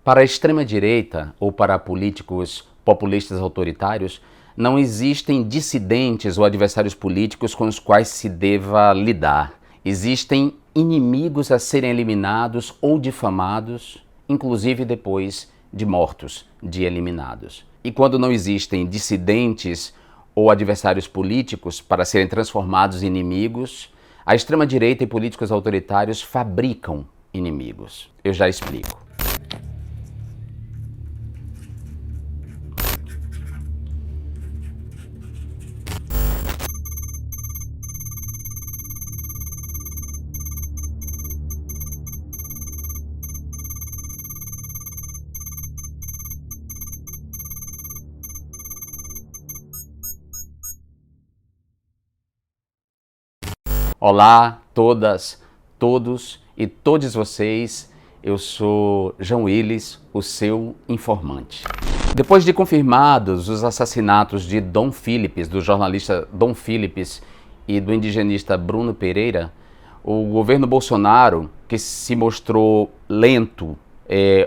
Para a extrema-direita ou para políticos populistas autoritários, não existem dissidentes ou adversários políticos com os quais se deva lidar. Existem inimigos a serem eliminados ou difamados, inclusive depois de mortos, de eliminados. E quando não existem dissidentes ou adversários políticos para serem transformados em inimigos, a extrema-direita e políticos autoritários fabricam inimigos. Eu já explico. Olá, todas, todos e todos vocês. Eu sou João Willis, o seu informante. Depois de confirmados os assassinatos de Dom Philips, do jornalista Dom Philips e do indigenista Bruno Pereira, o governo Bolsonaro, que se mostrou lento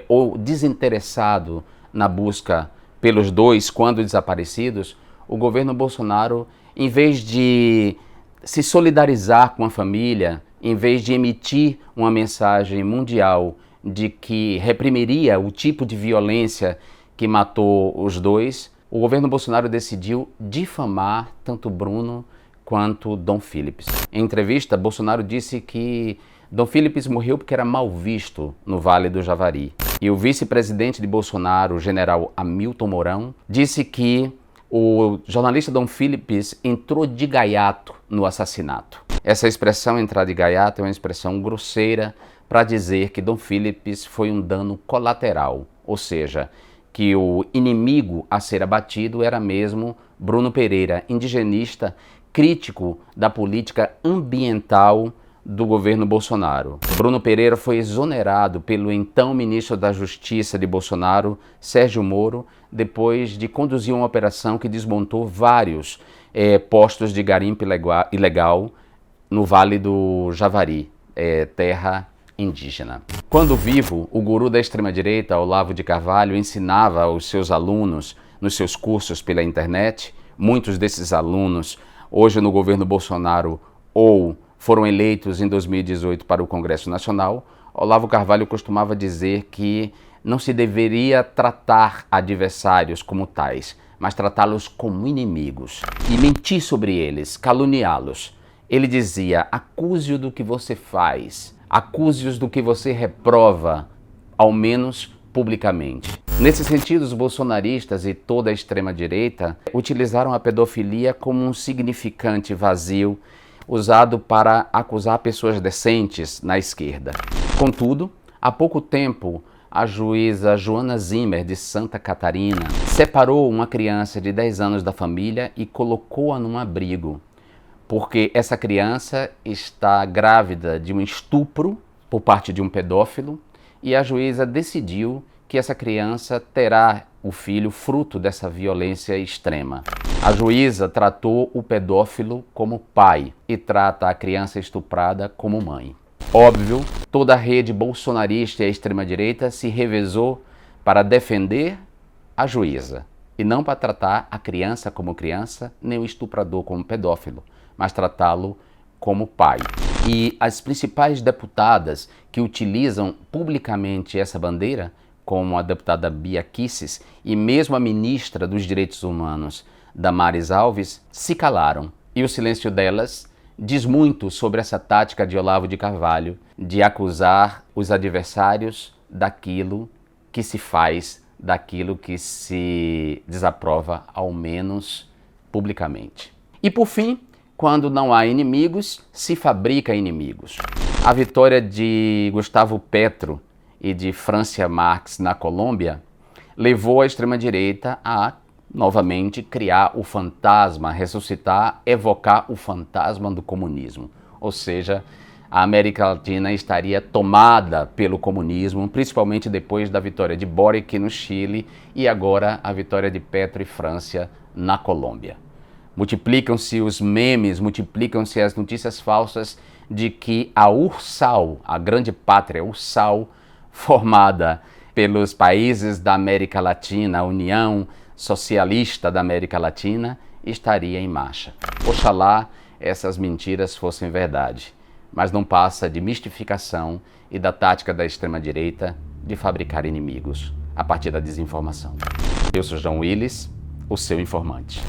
ou desinteressado na busca pelos dois quando desaparecidos, o governo Bolsonaro, em vez de se solidarizar com a família, em vez de emitir uma mensagem mundial de que reprimiria o tipo de violência que matou os dois, o governo Bolsonaro decidiu difamar tanto Bruno quanto Dom Philips. Em entrevista, Bolsonaro disse que Dom Philips morreu porque era mal visto no Vale do Javari. E o vice-presidente de Bolsonaro, o general Hamilton Mourão, disse que o jornalista Dom Philips entrou de gaiato no assassinato. Essa expressão, entrar de gaiato, é uma expressão grosseira para dizer que Dom Philips foi um dano colateral, ou seja, que o inimigo a ser abatido era mesmo Bruno Pereira, indigenista, crítico da política ambiental do governo Bolsonaro. Bruno Pereira foi exonerado pelo então ministro da Justiça de Bolsonaro, Sérgio Moro, depois de conduzir uma operação que desmontou vários postos de garimpo ilegal no Vale do Javari, terra indígena. Quando vivo, o guru da extrema-direita, Olavo de Carvalho, ensinava aos seus alunos, nos seus cursos pela internet, muitos desses alunos, hoje no governo Bolsonaro ou foram eleitos em 2018 para o Congresso Nacional, Olavo Carvalho costumava dizer que não se deveria tratar adversários como tais, mas tratá-los como inimigos e mentir sobre eles, caluniá-los. Ele dizia: acuse-o do que você faz, acuse-os do que você reprova, ao menos publicamente. Nesse sentido, os bolsonaristas e toda a extrema-direita utilizaram a pedofilia como um significante vazio usado para acusar pessoas decentes na esquerda. Contudo, há pouco tempo, a juíza Joana Zimmer, de Santa Catarina, separou uma criança de 10 anos da família e colocou-a num abrigo, porque essa criança está grávida de um estupro por parte de um pedófilo e a juíza decidiu que essa criança terá o filho fruto dessa violência extrema. A juíza tratou o pedófilo como pai e trata a criança estuprada como mãe. Óbvio, toda a rede bolsonarista e a extrema-direita se revezou para defender a juíza e não para tratar a criança como criança, nem o estuprador como pedófilo, mas tratá-lo como pai. E as principais deputadas que utilizam publicamente essa bandeira, como a deputada Bia Kicis e mesmo a ministra dos Direitos Humanos, Damares Alves, se calaram. E o silêncio delas diz muito sobre essa tática de Olavo de Carvalho de acusar os adversários daquilo que se faz, daquilo que se desaprova, ao menos publicamente. E por fim, quando não há inimigos, se fabrica inimigos. A vitória de Gustavo Petro e de Francia Marx na Colômbia levou a extrema-direita a novamente criar o fantasma, ressuscitar, evocar o fantasma do comunismo. Ou seja, a América Latina estaria tomada pelo comunismo, principalmente depois da vitória de Boric no Chile e agora a vitória de Petro e Francia na Colômbia. Multiplicam-se os memes, multiplicam-se as notícias falsas de que a URSAL, a grande pátria URSAL, formada pelos países da América Latina, a União Socialista da América Latina, estaria em marcha. Oxalá essas mentiras fossem verdade, mas não passa de mistificação e da tática da extrema-direita de fabricar inimigos a partir da desinformação. Eu sou João Willis, o seu informante.